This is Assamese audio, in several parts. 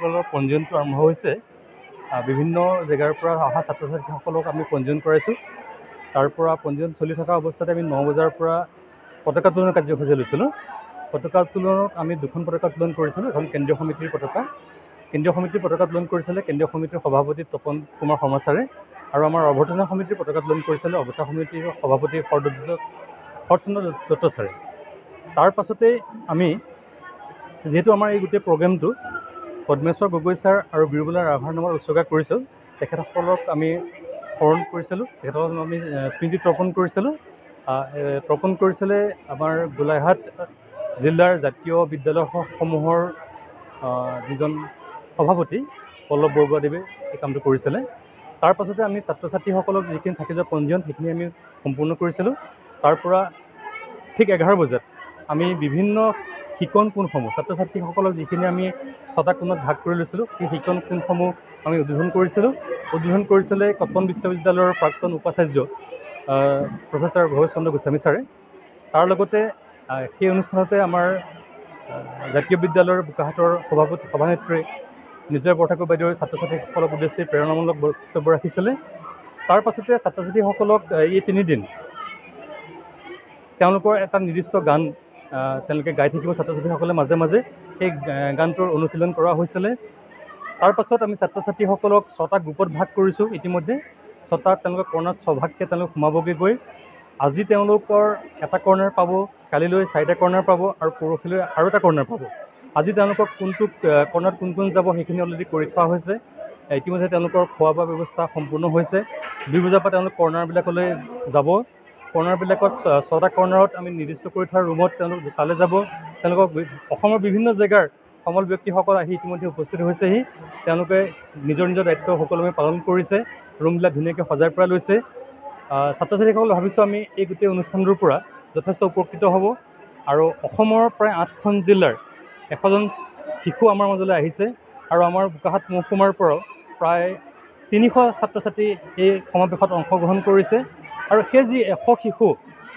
ছাত্ৰীসকলৰ পঞ্জীয়নটো আৰম্ভ হৈছে। বিভিন্ন জেগাৰ পৰা অহা ছাত্ৰ ছাত্ৰীসকলক আমি পঞ্জীয়ন কৰাইছোঁ। তাৰ পৰা পঞ্জীয়ন চলি থকা অৱস্থাতে আমি 9 বজাৰ পৰা পতাকা উত্তোলন কাৰ্যসূচী লৈছিলোঁ। পতাকা উত্তোলনত আমি 2খন পতাকা উত্তোলন কৰিছিলোঁ। এখন কেন্দ্ৰীয় সমিতিৰ পতাকা, কেন্দ্ৰীয় সমিতিৰ পতাকা উত্তোলন কৰিছিলে কেন্দ্ৰীয় সমিতিৰ সভাপতি তপন কুমাৰ শৰ্মা ছাৰে, আৰু আমাৰ অভ্যৰ্থনা সমিতিৰ পতাকা উত্তোলন কৰিছিলে অভ্যৰ্থনা সমিতিৰ সভাপতি শৰৎচন্দ্ৰ দত্ত ছাৰে। তাৰ পাছতেই আমি যিহেতু আমাৰ এই গোটেই প্ৰগ্ৰেমটো পদ্মেশ্বৰ গগৈ ছাৰ আৰু বীৰবলা ৰাভাৰ নামত উৎসৰ্গা কৰিছোঁ, তেখেতসকলক আমি স্মৰণ কৰিছিলোঁ, তেখেতসকলক আমি স্মৃতি তৰ্পণ কৰিছিলোঁ। আমাৰ গোলাঘাট জিলাৰ জাতীয় বিদ্যালয়সমূহৰ যিজন সভাপতি পল্লৱ বৰুৱাদেৱে এই কামটো কৰিছিলে। তাৰ পাছতে আমি ছাত্ৰ ছাত্ৰীসকলক যিখিনি থাকি যোৱা পঞ্জীয়ন সেইখিনি আমি সম্পূৰ্ণ কৰিছিলোঁ। তাৰ পৰা ঠিক 11 বজাত আমি বিভিন্ন শিকন কোণসমূহ ছাত্ৰ ছাত্ৰীসকলক যিখিনি আমি 6টা কোণত ভাগ কৰি লৈছিলোঁ, সেই শিকন কোণসমূহ আমি উদ্বোধন কৰিছিলে কটন বিশ্ববিদ্যালয়ৰ প্ৰাক্তন উপাচাৰ্য প্ৰফেচাৰ ভৱেশ চন্দ্ৰ গোস্বামী ছাৰে। তাৰ লগতে সেই অনুষ্ঠানতে আমাৰ জাতীয় বিদ্যালয়ৰ বোকাখাটৰ সভানেত্ৰী নিজয় বৰঠাকুৰ বাইদেউৰ ছাত্ৰ ছাত্ৰীসকলক উদ্দেশ্যি প্ৰেৰণামূলক বক্তব্য ৰাখিছিলে। তাৰ পাছতে ছাত্ৰ ছাত্ৰীসকলক এই 3 দিন তেওঁলোকৰ এটা নিৰ্দিষ্ট গান তেওঁলোকে গাই থাকিব। ছাত্ৰ ছাত্ৰীসকলে মাজে মাজে সেই গানটোৰ অনুশীলন কৰা হৈছিলে। তাৰ পাছত আমি ছাত্ৰ ছাত্ৰীসকলক 6টা গ্ৰুপত ভাগ কৰিছোঁ। ইতিমধ্যে 6টা তেওঁলোকৰ কৰ্ণাৰত 6 ভাগকৈ তেওঁলোক সোমাবগৈ গৈ আজি তেওঁলোকৰ এটা কৰ্ণাৰ পাব, কালিলৈ 4টা কৰ্ণাৰ পাব আৰু পৰহিলৈ আৰু এটা কৰ্ণাৰ পাব। আজি তেওঁলোকক কোনটো কৰ্ণাৰত কোন যাব সেইখিনি অলৰেডি কৰি থোৱা হৈছে। ইতিমধ্যে তেওঁলোকৰ খোৱা বোৱা ব্যৱস্থা সম্পূৰ্ণ হৈছে। 2 বজাৰ পৰা তেওঁলোক কৰ্ণাৰবিলাকলৈ যাব। কৰ্ণাৰবিলাকত 6টা কৰ্ণাৰত আমি নিৰ্দিষ্ট কৰি থোৱা ৰুমত তেওঁলোক তালৈ যাব। তেওঁলোকক অসমৰ বিভিন্ন জেগাৰ সমল ব্যক্তিসকল আহি ইতিমধ্যে উপস্থিত হৈছেহি। তেওঁলোকে নিজৰ নিজৰ দায়িত্ব সকলোৱে পালন কৰিছে, ৰুমবিলাক ধুনীয়াকৈ সজাই পৰাই লৈছে। ছাত্ৰ ছাত্ৰীসকল ভাবিছোঁ আমি এই গোটেই অনুষ্ঠানটোৰ পৰা যথেষ্ট উপকৃত হ'ব। আৰু অসমৰ প্ৰায় 8খন জিলাৰ 100জন শিশু আমাৰ মাজলৈ আহিছে, আৰু আমাৰ বোকাখাট মহকুমাৰ পৰাও প্ৰায় 300 ছাত্ৰ ছাত্ৰী এই সমাৱেশত অংশগ্ৰহণ কৰিছে। আৰু সেই যি 100 শিশু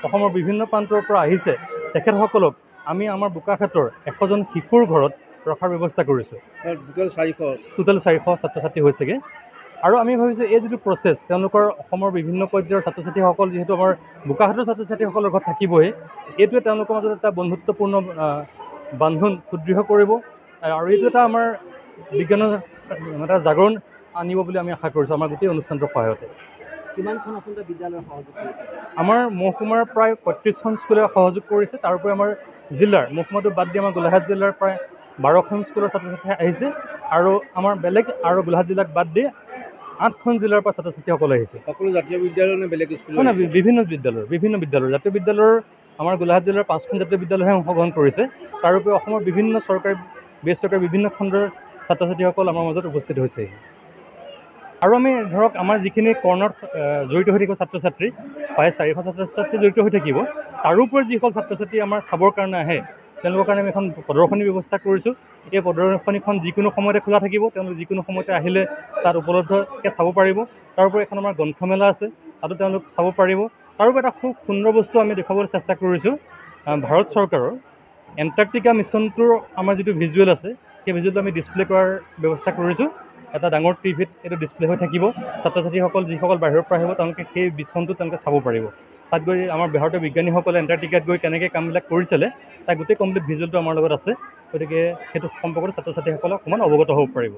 অসমৰ বিভিন্ন প্ৰান্তৰ পৰা আহিছে, তেখেতসকলক আমি আমাৰ বোকাখাটৰ 100জন শিশুৰ ঘৰত ৰখাৰ ব্যৱস্থা কৰিছোঁ। টোটেল 400 ছাত্ৰ ছাত্ৰী হৈছেগৈ। আৰু আমি ভাবিছোঁ এই যিটো প্ৰচেছ তেওঁলোকৰ অসমৰ বিভিন্ন পৰ্যায়ৰ ছাত্ৰ ছাত্ৰীসকল যিহেতু আমাৰ বোকাখাটৰ ছাত্ৰ ছাত্ৰীসকলৰ ঘৰত থাকিবই, এইটোৱে তেওঁলোকৰ মাজত এটা বন্ধুত্বপূৰ্ণ বান্ধোন সুদৃঢ় কৰিব, আৰু এইটো এটা আমাৰ বিজ্ঞানৰ এটা জাগৰণ আনিব বুলি আমি আশা কৰিছোঁ আমাৰ গোটেই অনুষ্ঠানটোৰ সহায়তে। কিমানখন আচলতে বিদ্যালয় সহযোগ কৰিছে? আমাৰ মহকুমাৰ প্ৰায় 35খন স্কুলে সহযোগ কৰিছে। তাৰোপৰি আমাৰ জিলাৰ মহকুমাটো বাদ দি আমাৰ গোলাঘাট জিলাৰ প্ৰায় 12খন স্কুলৰ ছাত্ৰ ছাত্ৰী আহিছে, আৰু আমাৰ বেলেগ আৰু গোলাঘাট জিলাক বাদ দি 8খন জিলাৰ পৰা ছাত্ৰ ছাত্ৰীসকল আহিছে। সকলো জাতীয় বিদ্যালয় নে বেলেগ স্কুল? নহয়, বিভিন্ন বিদ্যালয়ৰ জাতীয় বিদ্যালয়ৰ আমাৰ গোলাঘাট জিলাৰ 5খন জাতীয় বিদ্যালয়হে অংশগ্ৰহণ কৰিছে। তাৰোপৰি অসমৰ বিভিন্ন চৰকাৰী বেচৰকাৰী বিভিন্ন খণ্ডৰ ছাত্ৰ ছাত্ৰীসকল আমাৰ মাজত উপস্থিত হৈছে। আৰু আমি ধৰক আমাৰ যিখিনি কৰ্ণাৰত জড়িত হৈ থাকিব ছাত্ৰ ছাত্ৰী, প্ৰায় 400 ছাত্ৰ ছাত্ৰী জড়িত হৈ থাকিব। তাৰোপৰি যিসকল ছাত্ৰ ছাত্ৰী আমাৰ চাবৰ কাৰণে আহে, তেওঁলোকৰ কাৰণে আমি এখন প্ৰদৰ্শনীৰ ব্যৱস্থা কৰিছোঁ। এই প্ৰদৰ্শনীখন যিকোনো সময়তে খোলা থাকিব, তেওঁলোক যিকোনো সময়তে আহিলে তাত উপলব্ধকৈ চাব পাৰিব। তাৰোপৰি এখন আমাৰ গ্ৰন্থমেলা আছে, তাতো তেওঁলোক চাব পাৰিব। তাৰোপৰি এটা খুব সুন্দৰ বস্তু আমি দেখুৱাবলৈ চেষ্টা কৰিছোঁ। ভাৰত চৰকাৰৰ এণ্টাৰ্কটিকা মিছনটোৰ আমাৰ যিটো ভিজুৱেল আছে, সেই ভিজুৱেলটো আমি ডিছপ্লে কৰাৰ ব্যৱস্থা কৰিছোঁ। এটা ডাঙৰ টিভিত এইটো ডিছপ্লে হৈ থাকিব। ছাত্ৰ ছাত্ৰীসকল যিসকল বাহিৰৰ পৰা আহিব তেওঁলোকে সেই মিছনটো তেওঁলোকে চাব পাৰিব। তাত গৈ আমাৰ ভাৰতীয় বিজ্ঞানীসকলে এণ্টাৰ্কটিকাত গৈ কেনেকৈ কামবিলাক কৰিছিলে তাৰ গোটেই কমপ্লিট ভিজুৱেলটো আমাৰ লগত আছে। গতিকে সেইটো সম্পৰ্কত ছাত্ৰ ছাত্ৰীসকলক অকণমান অৱগত হ'ব পাৰিব।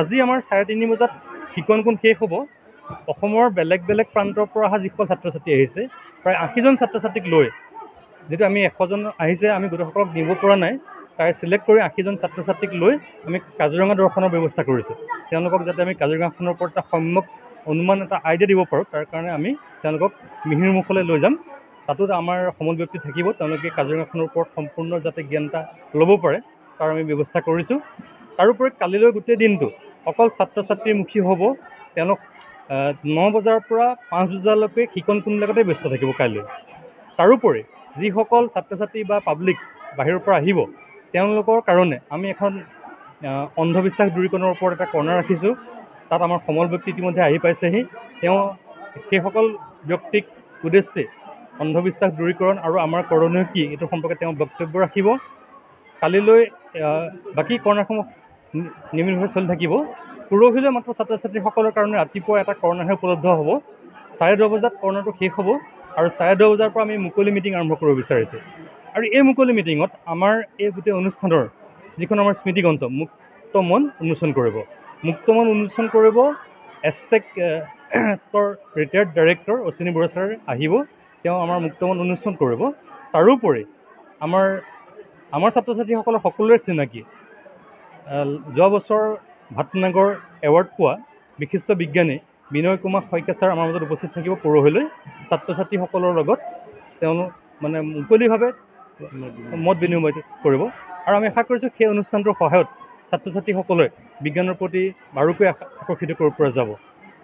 আজি আমাৰ 3:30 বজাত শিকন কোণ শেষ হ'ব। অসমৰ বেলেগ বেলেগ প্ৰান্তৰ পৰা অহা যিসকল ছাত্ৰ ছাত্ৰী আহিছে, প্ৰায় 80জন ছাত্ৰ ছাত্ৰীক লৈ, যিটো আমি 100জন আহিছে আমি গোটেইসকলক নিব পৰা নাই, তাই চিলেক্ট কৰি 80জন ছাত্ৰ ছাত্ৰীক লৈ আমি কাজিৰঙা দৰ্শনৰ ব্যৱস্থা কৰিছোঁ। তেওঁলোকক যাতে আমি কাজিৰঙাখনৰ ওপৰত এটা সম্যক অনুমান এটা আইডিয়া দিব পাৰোঁ, তাৰ কাৰণে আমি তেওঁলোকক মিহিৰমুখলৈ লৈ যাম। তাতো আমাৰ সমল ব্যক্তি থাকিব, তেওঁলোকে কাজিৰঙাখনৰ ওপৰত সম্পূৰ্ণ যাতে জ্ঞান এটা ল'ব পাৰে তাৰ আমি ব্যৱস্থা কৰিছোঁ। তাৰোপৰি কালিলৈ গোটেই দিনটো অকল ছাত্ৰ ছাত্ৰীমুখী হ'ব। তেওঁলোক 9 বজাৰ পৰা 5 বজালৈকে শিকন কোণবিলাকতে ব্যস্ত থাকিব কাইলৈ। তাৰোপৰি যিসকল ছাত্ৰ ছাত্ৰী বা পাব্লিক বাহিৰৰ পৰা আহিব, তেওঁলোকৰ কাৰণে আমি এখন অন্ধবিশ্বাস দূৰীকৰণৰ ওপৰত এটা কৰ্ণাৰ ৰাখিছোঁ। তাত আমাৰ সমল ব্যক্তি ইতিমধ্যে আহি পাইছেহি। তেওঁ সেইসকল ব্যক্তিক উদ্দেশ্যে অন্ধবিশ্বাস দূৰীকৰণ আৰু আমাৰ কৰণীয় কি এইটো সম্পৰ্কে তেওঁ বক্তব্য ৰাখিব। কালিলৈ বাকী কৰ্ণাৰসমূহ নিয়মিতভাৱে চলি থাকিব। পৰহিলৈ মাত্ৰ ছাত্ৰ ছাত্ৰীসকলৰ কাৰণে ৰাতিপুৱা এটা কৰ্ণাৰহে উপলব্ধ হ'ব। 10:30 বজাত কৰ্ণাৰটো শেষ হ'ব আৰু 10:30 বজাৰ পৰা আমি মুকলি মিটিং আৰম্ভ কৰিব বিচাৰিছোঁ। আৰু এই মুকলি মিটিঙত আমাৰ এই গোটেই অনুষ্ঠানৰ যিখন আমাৰ স্মৃতিগ্ৰন্থ মুক্ত মন উন্মোচন কৰিব। মুক্ত মন উন্মোচন কৰিব Astec retired director Ashwini Bora sir আহিব, তেওঁ আমাৰ মুক্ত মন উন্মোচন কৰিব। তাৰোপৰি আমাৰ ছাত্ৰ ছাত্ৰীসকলৰ সকলোৰে চিনাকি যোৱা বছৰ ভাটনাগৰ এৱাৰ্ড পোৱা বিশিষ্ট বিজ্ঞানী বিনয় কুমাৰ শইকীয়া ছাৰ আমাৰ মাজত উপস্থিত থাকিব পৰহিলৈ। ছাত্ৰ ছাত্ৰীসকলৰ লগত তেওঁলোক মানে মুকলিভাৱে মত বিনিময় কৰিব। আৰু আমি আশা কৰিছোঁ সেই অনুষ্ঠানটোৰ সহায়ত ছাত্ৰ ছাত্ৰীসকলে বিজ্ঞানৰ প্ৰতি বাৰুকৈ আকৰ্ষিত কৰিব পৰা যাব।